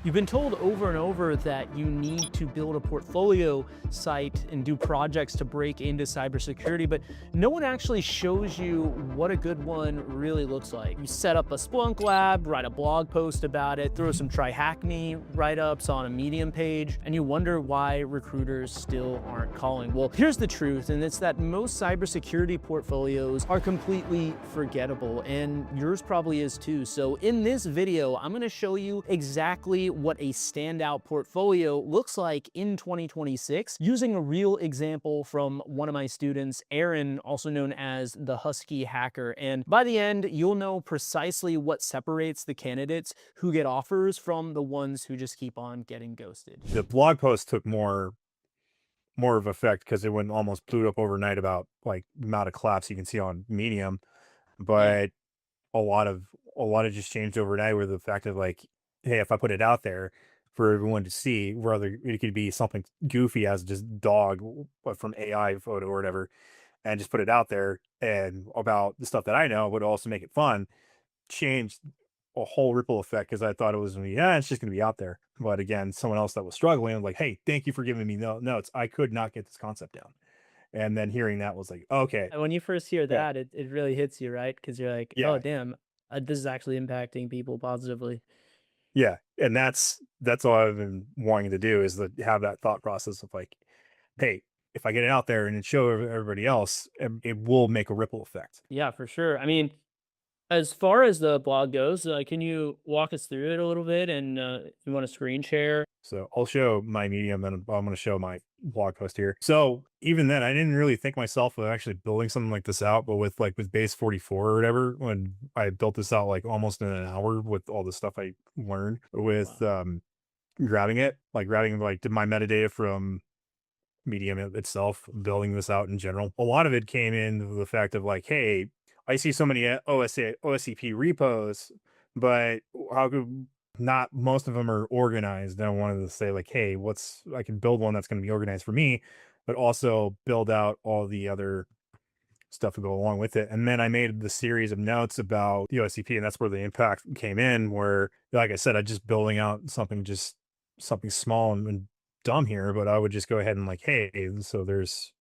You've been told over and over that you need to build a portfolio site and do projects to break into cybersecurity, but no one actually shows you what a good one really looks like. You set up a Splunk lab, write a blog post about it, throw some try-hack-me write-ups on a Medium page, and you wonder why recruiters still aren't calling. Well, here's the truth, and it's that most cybersecurity portfolios are completely forgettable, and yours probably is too. So in this video, I'm gonna show you exactly what a standout portfolio looks like in 2026 using a real example from one of my students, Aaron, also known as the Husky Hacker. And by the end, you'll know precisely what separates the candidates who get offers from the ones who just keep on getting ghosted. The blog post took more of effect because it went almost blew up overnight about like the amount of collapse you can see on Medium, Yeah. but a lot of just changed overnight with the fact of like, hey, if I put it out there for everyone to see, whether it could be something goofy as just dog from AI photo or whatever, and just put it out there and about the stuff that I know would also make it fun, changed a whole ripple effect because I thought it was gonna be, yeah, it's just gonna be out there. But again, someone else that was struggling, I'm like, hey, thank you for giving me notes. I could not get this concept down. And then hearing that was like, okay, And when you first hear yeah, that, it really hits you, right? Because you're like, oh, yeah, damn, this is actually impacting people positively. yeah. And that's all I've been wanting to do is to have that thought process of like, hey, if I get it out there and show everybody else, it will make a ripple effect. Yeah, for sure. I mean, as far as the blog goes, can you walk us through it a little bit and you want to screen share? So I'll show my Medium and I'm going to show my blog post here. So even then, I didn't really think myself of actually building something like this out, but with base 44 or whatever, when I built this out like almost in an hour with all the stuff I learned with Wow. grabbing like my metadata from Medium itself, building this out in general. A lot of it came in the fact of like, hey, I see so many OSCP repos, but how could not most of them are organized? And I wanted to say like, hey, I can build one that's going to be organized for me, but also build out all the other stuff to go along with it. And then I made the series of notes about the OSCP, and that's where the impact came in. Where, like I said, I just building out something small and dumb here, but I would just go ahead and like, hey, so there's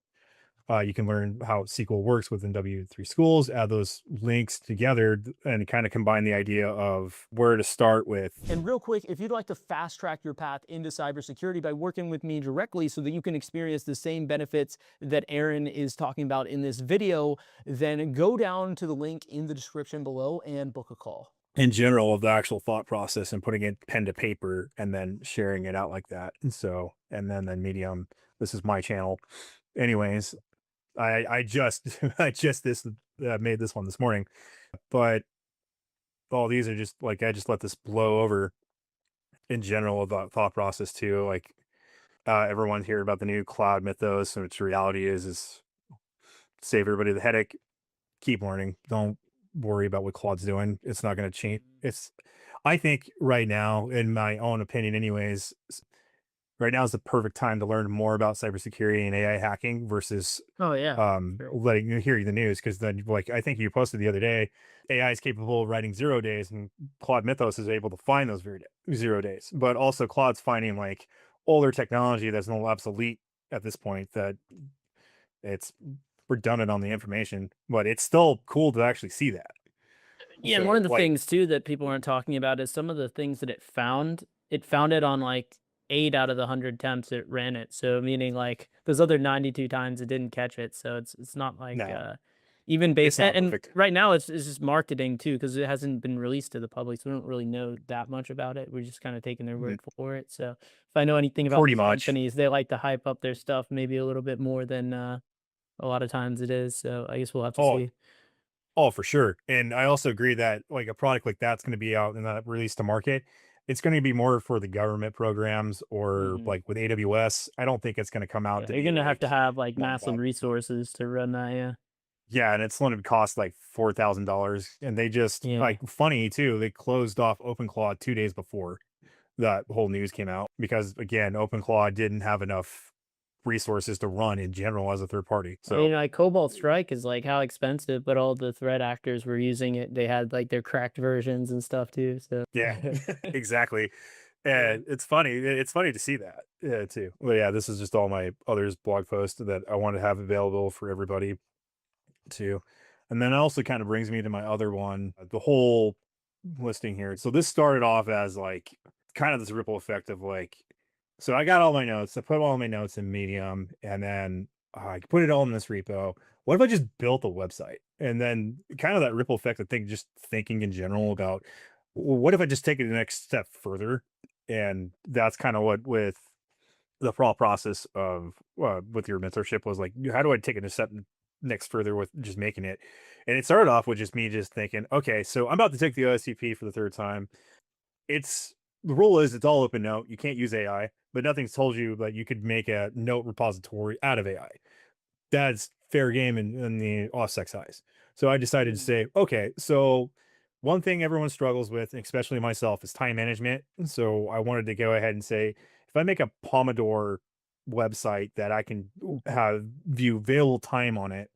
you can learn how SQL works within W3 schools, add those links together and kind of combine the idea of where to start with. And real quick, if you'd like to fast track your path into cybersecurity by working with me directly so that you can experience the same benefits that Aaron is talking about in this video, then go down to the link in the description below and book a call. In general of the actual thought process and putting it pen to paper and then sharing it out like that. And so, and then Medium, this is my channel. Anyways, I just I just this made this one this morning, but all these are just like I just let this blow over in general about thought process too. Like everyone's hearing about the new cloud mythos, which reality is save everybody the headache. Keep learning. Don't worry about what Claude's doing. It's not going to change. It's I think right now, in my own opinion, anyways, right now is the perfect time to learn more about cybersecurity and AI hacking versus Oh yeah, sure. letting you hear the news. Because then, like I think you posted the other day, AI is capable of writing 0 days, and Claude Mythos is able to find those 0 days. But also, Claude's finding like older technology that's no obsolete at this point that it's redundant on the information, but it's still cool to actually see that. Yeah, and one of So, the like, things too that people aren't talking about is some of the things that it found it on like 8 out of the 100 attempts it ran it. So meaning like those other 92 times it didn't catch it. So it's not like no, even it's based not and perfect. right now it's just marketing too because it hasn't been released to the public. So we don't really know that much about it. We're just kind of taking their Mm, word for it. So if I know anything about pretty these much. companies, they like to hype up their stuff maybe a little bit more than a lot of times it is. So I guess we'll have to Oh, see. oh, for sure. And I also agree that like a product like that's going to be out and not released to market. It's going to be more for the government programs or Mhm. like with AWS. I don't think it's going to come out Yeah, to you're be gonna have to like have, like, massive nonprofit. resources to run that, yeah. Yeah, and it's going to cost like $4,000. And they just Yeah. like funny too. They closed off OpenClaw 2 days before that whole news came out because again, OpenClaw didn't have enough resources to run in general as a third party. I mean, So like, Cobalt Strike is, like, how expensive, but all the threat actors were using it. They had, like, their cracked versions and stuff too, so yeah, exactly. And it's funny. It's funny to see that, yeah, too. Well, yeah, this is just all my others blog posts that I want to have available for everybody too. And then it also kind of brings me to my other one, the whole listing here. So this started off as like kind of this ripple effect of like, so I got all my notes. I put all my notes in Medium, and then I put it all in this repo. What if I just built a website? And then kind of that ripple effect, I think, just thinking in general about, well, what if I just take it the next step further? And that's kind of what with the thought process of with your mentorship was like, how do I take it a step next further with just making it? And it started off with just me just thinking, okay, so I'm about to take the OSCP for the third time. It's the rule is it's all open note. You can't use AI, but nothing's told you that you could make a note repository out of AI. That's fair game in the OSSEC size. So I decided to Mm. say, okay, so one thing everyone struggles with, especially myself, is time management. So I wanted to go ahead and say, if I make a Pomodoro website that I can have view available time on it,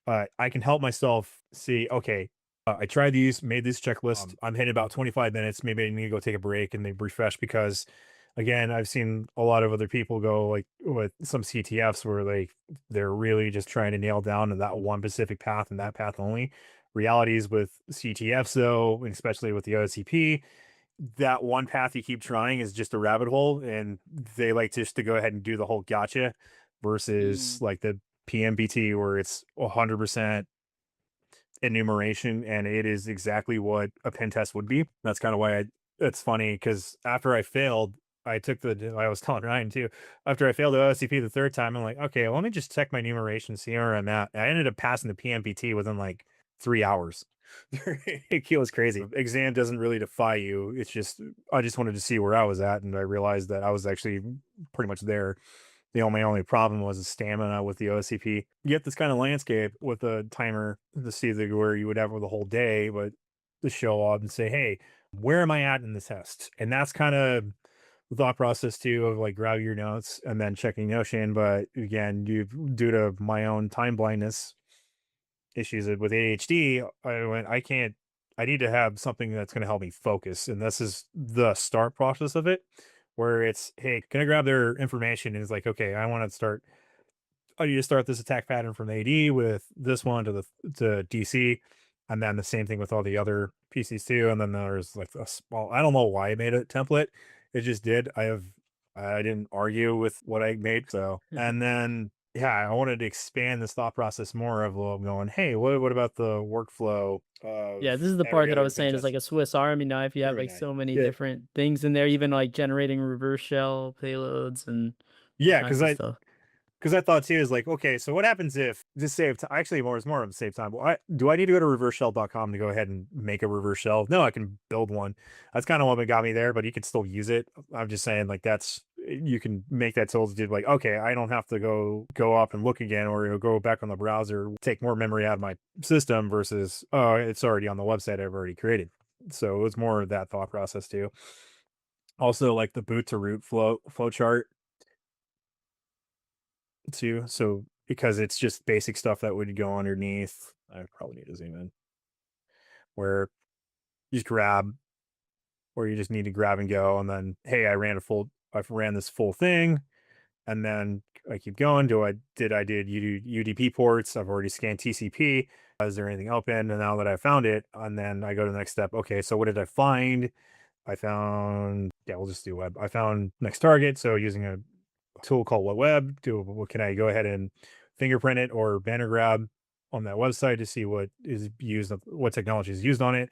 I can help myself see, okay, I tried these, made this checklist. I'm hitting about 25 minutes. Maybe I need to go take a break and they refresh because, again, I've seen a lot of other people go like with some CTFs where they're really just trying to nail down to that one specific path and that path only. Realities with CTFs, though, and especially with the OSCP, that one path you keep trying is just a rabbit hole, and they like just to go ahead and do the whole gotcha versus Mm. like the PMBT where it's 100% enumeration and it is exactly what a pen test would be. That's kind of why it's funny because after I failed, I took I was telling Ryan too, after I failed the OSCP the third time, I'm like, okay, let me just check my enumeration, see where I'm at. I ended up passing the PMPT within like 3 hours. It was crazy. Exam doesn't really defy you. It's just, I just wanted to see where I was at. And I realized that I was actually pretty much there. My only problem was the stamina with the OCP. You get this kind of landscape with a timer to see where you would have the whole day, but to show up and say, hey, where am I at in the test? And that's kind of the thought process too of like grab your notes and then checking Notion. But again, due to my own time blindness issues with ADHD, I can't, I need to have something that's going to help me focus. And this is the start process of it, where it's, hey, can I grab their information? And it's like, okay, I need to start this attack pattern from AD with this one to DC. And then the same thing with all the other PCs too. And then there's like a small, I don't know why I made a template. It just did. I didn't argue with what I made. So, and then, yeah, I wanted to expand this thought process more of going, hey, what about the workflow Yeah, of this is the part every that I other was pen saying is like test? a Swiss Army knife. You have Very like nice. so many Yeah. different things in there, even like generating reverse shell payloads and all Yeah. kinds of stuff. Because I thought too is like, okay, so what happens if just save time? Actually, more of a save time. Well, do I need to go to reverseshell.com to go ahead and make a reverse shell? No, I can build one. That's kind of what got me there, but you can still use it. I'm just saying, like, you can make that tool to do like, okay, I don't have to go up and look again or go back on the browser, take more memory out of my system versus, oh, it's already on the website I've already created. So it was more of that thought process too. Also, like the boot to root flow chart too. So because it's just basic stuff that would go underneath. I probably need to zoom in where you just grab, or you just need to grab and go, and then hey, I ran this full thing, and then I keep going. I did UDP ports? I've already scanned TCP. Is there anything open? And now that I found it, and then I go to the next step. Okay, so what did I find? I found, yeah, we'll just do web. I found next target. So using a tool called What Web, what can I go ahead and fingerprint it or banner grab on that website to see what is used, what technology is used on it.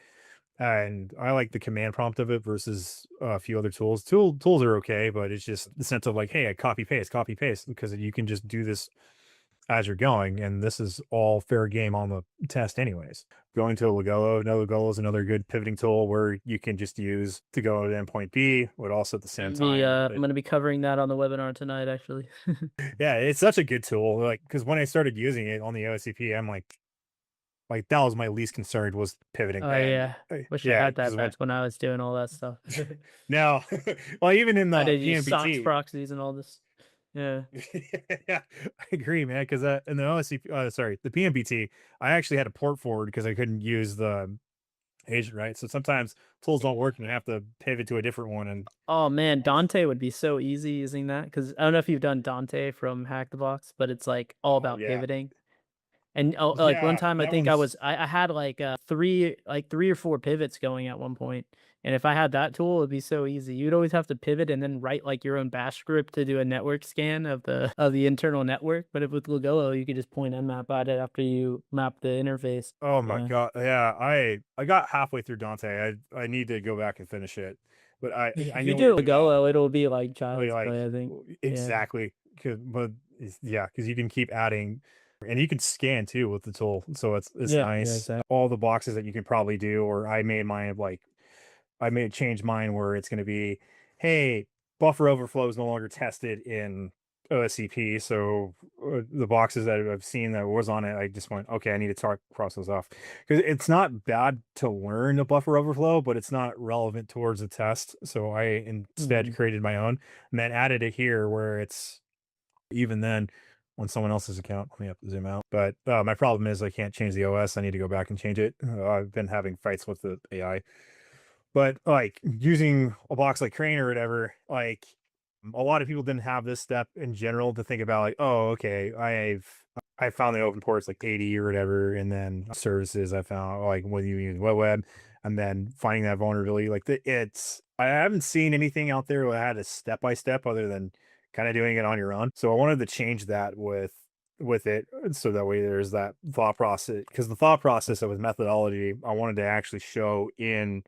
And I like the command prompt of it versus a few other tools. Tools are okay, but it's just the sense of like, hey, I copy paste, because you can just do this as you're going, and this is all fair game on the test anyways. Going to Logolo, no, Logolo is another good pivoting tool where you can just use to go to endpoint B, but also at the same time. I'm gonna be covering that on the webinar tonight, actually. Yeah, it's such a good tool. Like, because when I started using it on the OCP, I'm like that was my least concern was pivoting. Oh And yeah, wish I yeah, had that because back when I was doing all that stuff. now, well, even in I the did use socks PMPT, proxies and all this. Yeah. yeah, I agree, man. Because in the OSCP, sorry, the PMPT, I actually had a port forward because I couldn't use the agent, right? So sometimes tools don't work and you have to pivot to a different one. And Oh man, Dante would be so easy using that because I don't know if you've done Dante from Hack the Box, but it's like all oh about yeah, pivoting. And like one yeah, time I that think one's I had like three or four pivots going at one point. And if I had that tool, it'd be so easy. You'd always have to pivot and then write like your own bash script to do a network scan of the internal network. But if with Logolo, you could just point Nmap at it after you map the interface. oh my Yeah. god, yeah. I got halfway through Dante. I need to go back and finish it, but I If you know what you're do talking about. Logolo, it'll be like Really, child's like play, I think. Yeah. exactly, but yeah, because you can keep adding, and you can scan too with the tool, so it's Yeah, yeah, nice. exactly. All the boxes that you can probably do, or I made mine of like I made change mine where it's going to be, hey, buffer overflow is no longer tested in OSCP. So the boxes that I've seen that was on it, I just went, okay, I need to cross those off because it's not bad to learn a buffer overflow, but it's not relevant towards the test. So I instead Mhm. created my own and then added it here where it's even then on someone else's account. Let me have to zoom out. But my problem is I can't change the OS. I need to go back and change it. I've been having fights with the AI, but like using a box like Crane or whatever, like a lot of people didn't have this step in general to think about like, oh, okay, I found the open ports like 80 or whatever, and then services I found like when you use web, and then finding that vulnerability. Like it's I haven't seen anything out there that had a step by step other than kind of doing it on your own. So I wanted to change that with it so that way there's that thought process because the thought process of with methodology I wanted to actually show in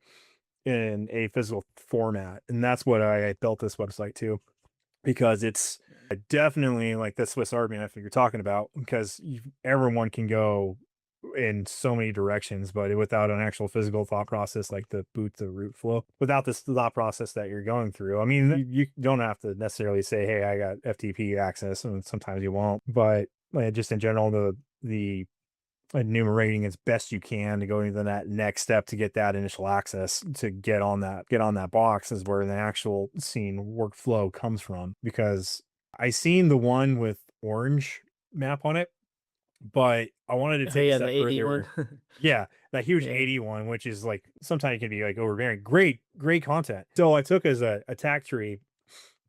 a physical format. And that's what I built this website to because it's definitely like the Swiss Army knife that you're talking about because everyone can go in so many directions, but without an actual physical thought process like the boot the root flow, without this thought process that you're going through. I mean, you don't have to necessarily say, hey, I got FTP access, and sometimes you won't, but just in general, the enumerating as best you can to go into that next step to get that initial access to get on that box is where the actual scene workflow comes from because I seen the one with orange map on it, but I wanted to Oh take a yeah, the step 81. further. Yeah, that huge Yeah. 81, which is like sometimes it can be like overbearing. Great content. So I took as a attack tree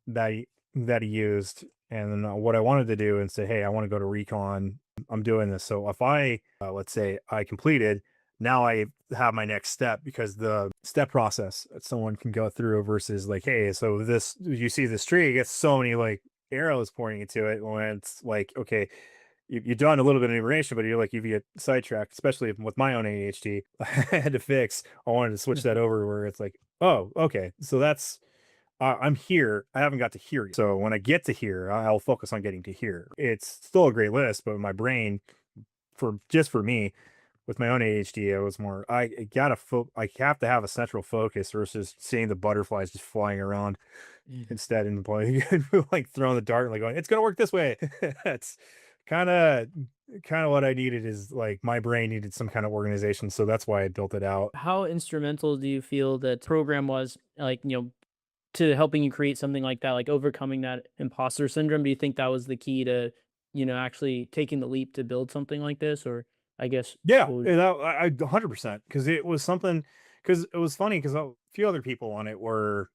that he used, and then what I wanted to do and say, hey, I want to go to recon. I'm doing this. So if I let's say I completed, now I have my next step because the step process that someone can go through versus like, hey, so this you see this tree, it gets so many like arrows pointing into it when it's like, okay, you've done a little bit of information, but you're like, you get sidetracked, especially with my own ADHD. I had to fix. I wanted to switch that over where it's like, oh, okay, so that's I'm here. I haven't got to here yet. So when I get to here, I'll focus on getting to here. It's still a great list, but my brain, for just for me, with my own ADHD, it was more. I have to have a central focus versus seeing the butterflies just flying around Mhm. instead and playing like throwing the dart and like going, it's gonna work this way. That's kind of kind of what I needed is like my brain needed some kind of organization, so that's why I built it out. How instrumental do you feel that program was, like, to helping you create something like that, like overcoming that imposter syndrome? Do you think that was the key to, actually taking the leap to build something like this? Or I guess, Yeah, what would, and I 100% because it was something because it was funny because a few other people on it were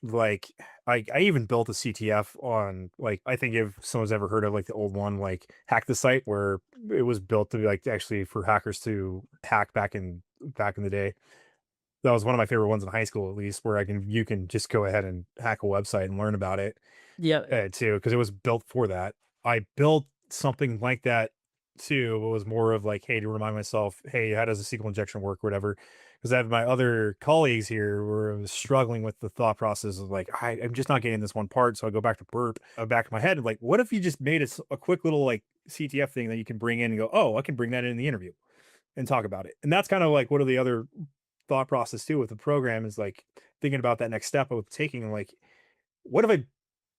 like I even built a CTF on like I think if someone's ever heard of like the old one like hack the site where it was built to be like actually for hackers to hack back in the day. That was one of my favorite ones in high school at least where I can you can just go ahead and hack a website and learn about it yeah, too, because it was built for that. I built something like that too. It was more of like, hey, to remind myself, hey, how does a SQL injection work, or whatever. Because I have my other colleagues here were struggling with the thought process of like, I'm just not getting this one part. So I go back to burp, back of my head, and like, what if you just made a quick little like CTF thing that you can bring in and go, oh, I can bring that in the interview and talk about it. And that's kind of like what are the other thought process too with the program is like thinking about that next step of taking like, what if I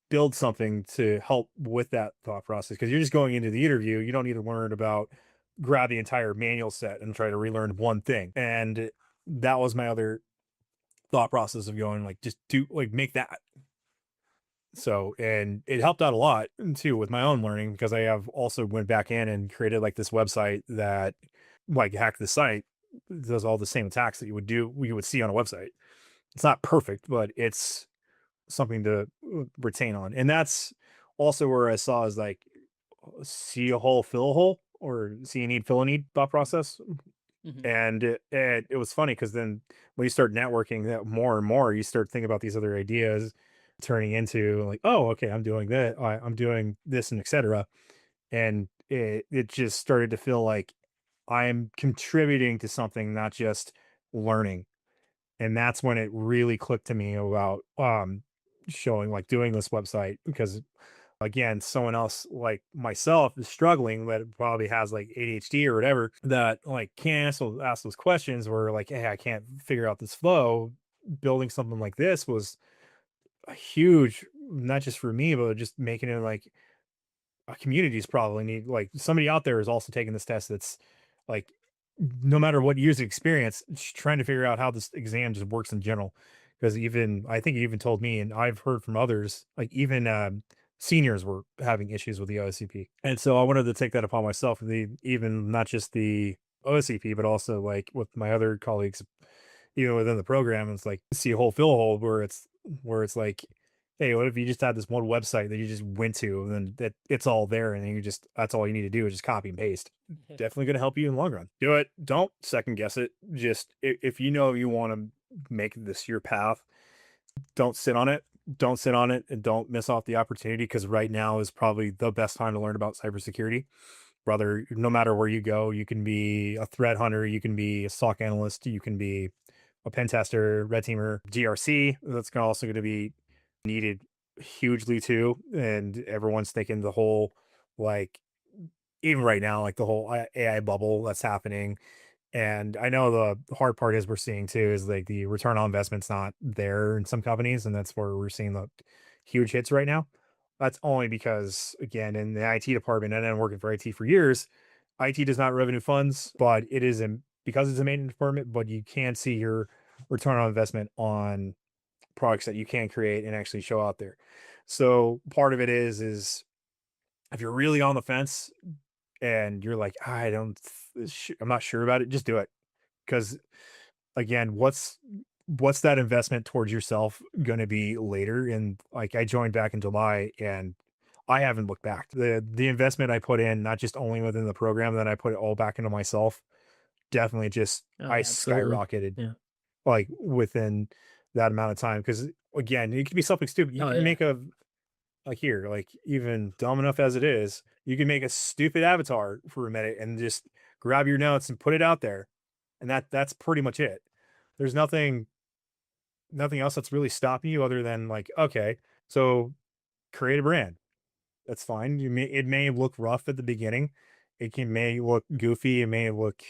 build something to help with that thought process because you're just going into the interview. You don't need to learn about grab the entire manual set and try to relearn one thing. And that was my other thought process of going like just do like make that. So and it helped out a lot too with my own learning because I have also went back in and created like this website that like hacked the site does all the same attacks that you would see on a website. It's not perfect, but it's something to retain on. And that's also where I saw is like see a hole, fill a hole, or see a need, fill a need thought process. Hmm. And it was funny because then when you start networking that more and more, you start thinking about these other ideas turning into like, oh, okay, I'm doing that, I'm doing this, and etc. And it just started to feel like I'm contributing to something, not just learning. And that's when it really clicked to me about showing like doing this website because again, someone else like myself is struggling that probably has like ADHD or whatever that like can't ask those questions where like, hey, I can't figure out this flow. Building something like this was a huge, not just for me, but just making it like communities probably need like somebody out there is also taking this test that's like no matter what years of experience trying to figure out how this exam just works in general because even I think you even told me and I've heard from others like even seniors were having issues with the OSCP, and so I wanted to take that upon myself, the even not just the OSCP but also like with my other colleagues even within the program. It's like see a hole, fill a hole, where it's like, hey, what if you just had this one website that you just went to, and then that it's all there, and then you just that's all you need to do is just copy and paste. Definitely going to help you in the long run. Do it. Don't second guess it. Just if you know you want to make this your path, don't sit on it. Don't sit on it, and don't miss off the opportunity because right now is probably the best time to learn about cybersecurity. Brother, no matter where you go, you can be a threat hunter, you can be a SOC analyst, you can be a pen tester, red teamer, GRC. That's also going to be needed hugely too. And everyone's thinking the whole, like, even right now, like the whole AI bubble that's happening. And I know the hard part is we're seeing too is like the return on investment's not there in some companies. And that's where we're seeing the huge hits right now. That's only because, again, in the IT department, and I'm working for IT for years, IT does not revenue funds, but it is because it's a maintenance department, but you can see your return on investment on products that you can create and actually show out there. So part of it is if you're really on the fence and you're like, I'm not sure about it, just do it. Because again, what's that investment towards yourself going to be later? And like I joined back in July and I haven't looked back. The investment I put in, not just only within the program, that I put it all back into myself, definitely just Oh I yeah, absolutely. skyrocketed Yeah. like within that amount of time. Because again, it could be something stupid. You Oh can yeah. make a like here, like even dumb enough as it is, you can make a stupid avatar for a minute and just grab your notes and put it out there. And that's pretty much it. There's nothing else that's really stopping you other than like, okay, so create a brand. That's fine. It may look rough at the beginning. May look goofy, it may look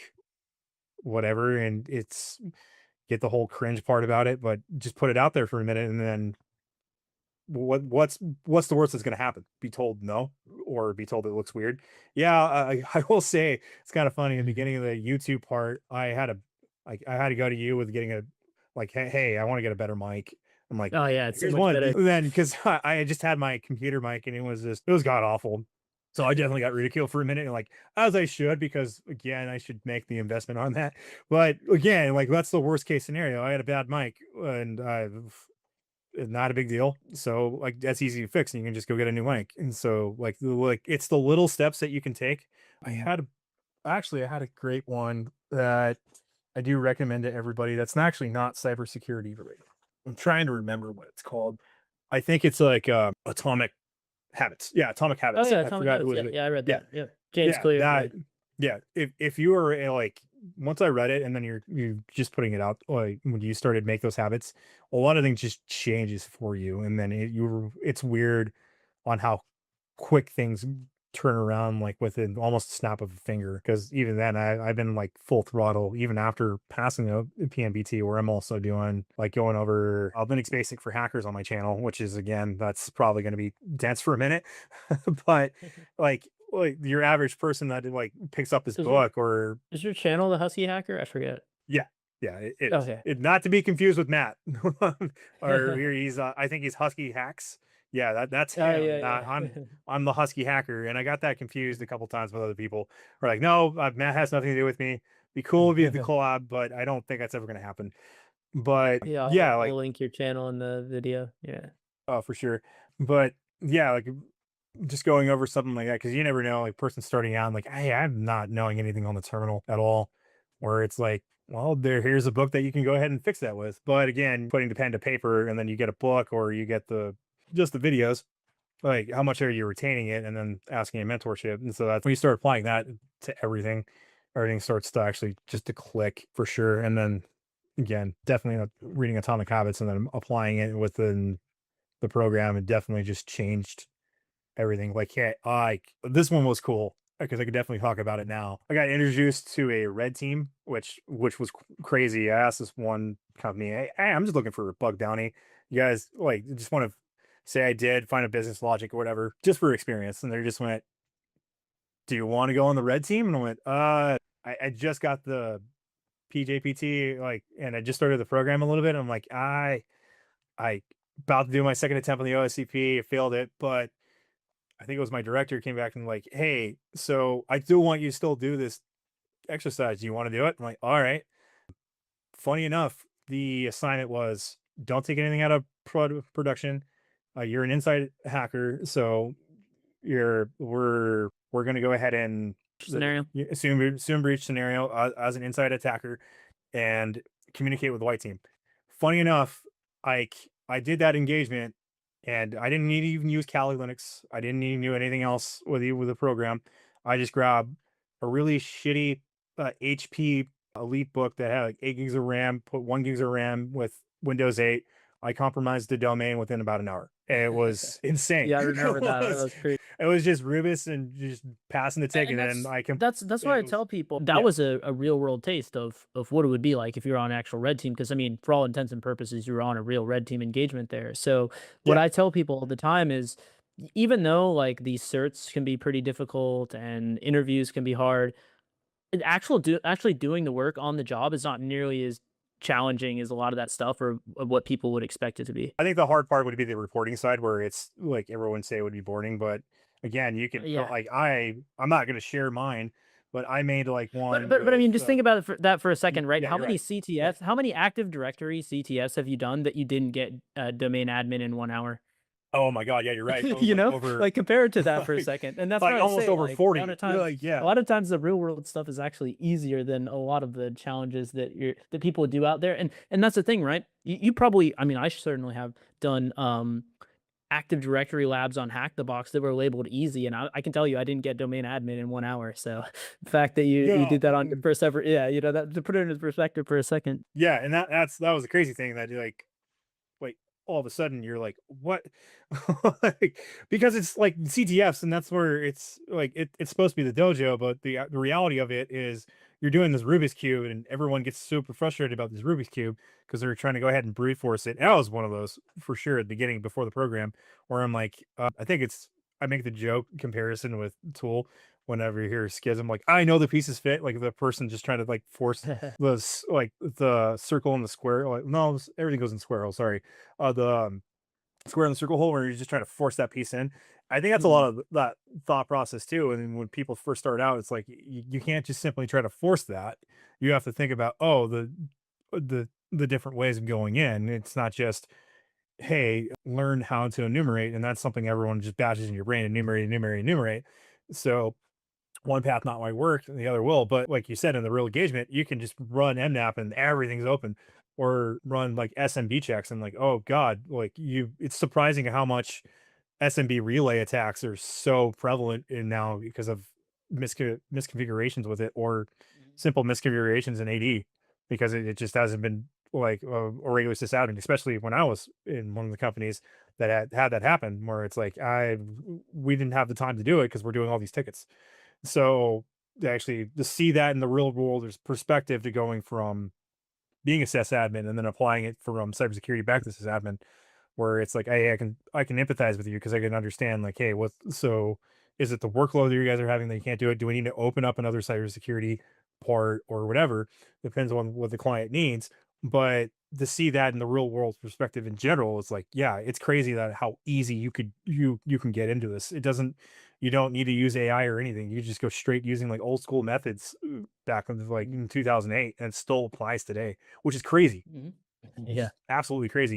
whatever, and it's get the whole cringe part about it, but just put it out there for a minute and then what's the worst that's going to happen? Be told no, or be told it looks weird. Yeah, I will say it's kind of funny. In the beginning of the YouTube part, I had to go to you with getting a like, hey, I want to get a better mic. I'm like, Oh yeah, it's so here's much one. better. Then because I had just had my computer mic and it was god awful. So I definitely got ridiculed for a minute, and like as I should, because again, I should make the investment on that. But again, like that's the worst case scenario. I had a bad mic, and not a big deal. So like that's easy to fix, and you can just go get a new mic. And so like it's the little steps that you can take. I had I had a great one that I do recommend to everybody. That's actually not cybersecurity related. I'm trying to remember what it's called. I think it's like Atomic Habits. Yeah, Atomic Oh Habits. yeah, I Atomic forgot who Habits. was Yeah, it. yeah, I read Yeah, that. Yeah, James yeah, Clear. Yeah. that yeah. If you were like once I read it and then you just putting it out like when you started make those habits, a lot of things just changes for you, and then it's weird on how quick things turn around like within almost a snap of a finger. Because even then, I've been like full throttle even after passing the PMBT, where I'm also doing like going over Linux Basic for hackers on my channel, which is again that's probably going to be dense for a minute, but like your average person that like picks up this Is your book or is your channel the Husky Hacker? I forget. yeah, yeah, it is. Okay. It not to be confused with Matt, or here he's. I think he's Husky Hacks. Yeah, that's Oh him. yeah, yeah. I'm the Husky Hacker, and I got that confused a couple times with other people. Who are like, no, Matt has nothing to do with me. Be cool to be the collab, but I don't think that's ever going to happen. But Yeah, yeah, I'll like, link your channel in the video. Yeah. oh, for sure. But yeah, like just going over something like that, because you never know, like person starting out, like, hey, I'm not knowing anything on the terminal at all, where it's like, well, here's a book that you can go ahead and fix that with. But again, putting the pen to paper and then you get a book or you get just the videos, like how much are you retaining it and then asking a mentorship. And so that's when you start applying that to everything, everything starts to actually just to click for sure. And then again, definitely reading Atomic Habits and then applying it within the program, it definitely just changed everything. Like, yeah, this one was cool because I could definitely talk about it now. I got introduced to a red team, which was crazy. I asked this one company, hey, I'm just looking for a bug bounty. You guys like just want to say I did find a business logic or whatever, just for experience. And they just went, do you want to go on the red team? And I went, I just got the PJPT, like, and I just started the program a little bit. I'm like, I about to do my second attempt on the OSCP, failed it, but I think it was my director came back and like, hey, so I do want you to still do this exercise. Do you want to do it? I'm like, all right. Funny enough, the assignment was don't take anything out of production. You're an inside hacker, so we're going to go ahead and Scenario. assume breach scenario as an inside attacker and communicate with the white team. Funny enough, I did that engagement and I didn't need to even use Kali Linux. I didn't need to do anything else with the program. I just grabbed a really shitty HP Elite book that had like 8 gigs of RAM, put 1 gigs of RAM with Windows 8. I compromised the domain within about an hour. It was insane. Yeah, I remember that. That was crazy. It was just Rubus and just passing the ticket, And and I can. that's what It I was tell people. That yeah, was a real world taste of what it would be like if you're on an actual red team. Because I mean, for all intents and purposes, you were on a real red team engagement there. So what yeah. I tell people all the time is, even though like these certs can be pretty difficult and interviews can be hard, actually doing the work on the job is not nearly as challenging as a lot of that stuff or of what people would expect it to be. I think the hard part would be the reporting side, where it's like everyone say it would be boring, but again, you can Yeah. like I'm not going to share mine, but I made like But one but I with mean, just think about it that for a second, right? yeah, How you're many right. Yeah. CTFs, how many Active Directory CTFs have you done that you didn't get domain admin in 1 hour? Oh my God, yeah, you're right. It was You like know, over like compare it to that for a like, second. And that's what like I almost say. over Like a lot 40. of You're times, like, a yeah. lot of times the real world stuff is actually easier than a lot of the challenges that people do out there. And that's the thing, right? You probably, I mean, I certainly have done Active Directory labs on Hack the Box that were labeled easy, and I can tell you I didn't get domain admin in 1 hour. So the fact that you Yeah. did that on your first ever, yeah, you know that to put it into perspective for a second. Yeah, and that was the crazy thing that like all of a sudden you're like, what? Like, because it's like CTFs, and that's where it's like it's supposed to be the dojo, but the reality of it is you're doing this Rubik's cube, and everyone gets super frustrated about this Rubik's cube because they're trying to go ahead and brute force it. And I was one of those for sure at the beginning before the program, where I'm like, I think I make the joke comparison with Tool whenever you hear schism, like I know the pieces fit, like the person just trying to like force like the circle and the square. Like no, everything goes in square hole. Sorry, the square and the circle hole where you're just trying to force that piece in. I think that's a Mhm. lot of that thought process too. And when people first start out, it's like you can't just simply try to force that. You have to think about the different ways of going in. It's not just hey, learn how to enumerate, and that's something everyone just bashes in your brain: enumerate, enumerate, enumerate. So one path not might work and the other will. But like you said, in the real engagement, you can just run MNAP and everything's open, or run like SMB checks and like, oh God, like it's surprising how much SMB relay attacks are so prevalent in now because of misconfigurations with it, or simple misconfigurations in AD, because it just hasn't been like a regular sysadmin, especially when I was in one of the companies that had that happen, where it's like we didn't have the time to do it because we're doing all these tickets. So actually to see that in the real world, there's perspective to going from being a sysadmin and then applying it from cybersecurity back to sysadmin, where it's like, hey, I can empathize with you because I can understand like, hey, what so is it the workload that you guys are having that you can't do it? Do we need to open up another cybersecurity part or whatever? Depends on what the client needs. But to see that in the real world perspective in general, it's like, yeah, it's crazy that how easy you can get into this. It doesn't You don't need to use AI or anything. You just go straight using like old school methods back in like in 2008, and it still applies today, which is crazy. Mhm. It's Yeah. absolutely crazy.